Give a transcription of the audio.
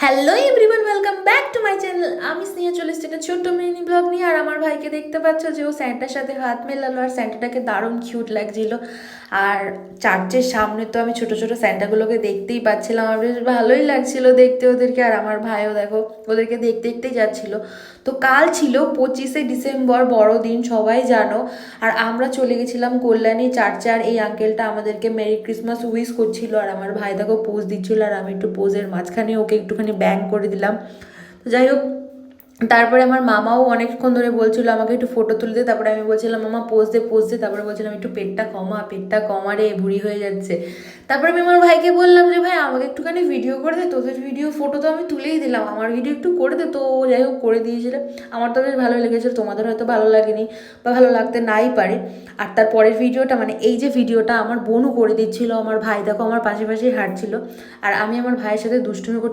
Hello everyone, welcome back to my channel. আমি স্নেহা চলে এসেছি একটা ছোট্ট মিনি ব্লগ নিয়ে। আর আমার ভাইকে দেখতে পাচ্ছ যে ও স্যান্টার সাথে হাত মেলালো, আর স্যান্টাটাকে দারুণ কিউট লাগছিল। আর চার্চের সামনে তো আমি ছোট ছোট স্যান্টাগুলোকে দেখতেই পাচ্ছিলাম, আমার বেশ ভালোই লাগছিল দেখতে ওদেরকে। আর আমার ভাইও দেখো ওদেরকে দেখতে দেখতেই যাচ্ছিল। তো কাল ছিল 25শে ডিসেম্বর, বড়দিন, সবাই জানো। আর আমরা চলে গেছিলাম কল্যাণী চার্চে। আর এই আঙ্কেলটা আমাদেরকে মেরি ক্রিসমাস উইশ করছিল, আর আমার ভাই দেখো পোজ দিচ্ছিল, আর আমি একটু পোজের মাঝখানে ওকে একটুখানি ব্যাং করে দিলাম। তো যাই হোক, তারপরে আমার মামাও অনেকক্ষণ ধরে বলছিল আমাকে একটু ফটো তুলতে। তারপরে আমি বলছিলাম মামা পোজ দে পোজ দে। তারপরে বলছিলাম একটু পেটটা কমা রে, ভুঁড়ি হয়ে যাচ্ছে। তারপরে আমি আমার ভাইকে বললাম যে ভাই আমাকে একটুখানি ভিডিও করে দে, তোদের ভিডিও ফটো তো আমি তুলেই দিলাম, আমার ভিডিও একটু করে দে। তো ও যাই হোক করে দিয়েছিল। আমার তো বেশ ভালো লেগেছিল, তোমাদের হয়তো ভালো লাগেনি বা ভালো লাগতে নাই পারে। আর তার পরের ভিডিওটা, মানে এই যে ভিডিওটা, আমার বোনও করে দিচ্ছিল। আমার ভাই দেখো আমার পাশে পাশেই হাঁটছিল, আর আমি আমার ভাইয়ের সাথে দুষ্টুমি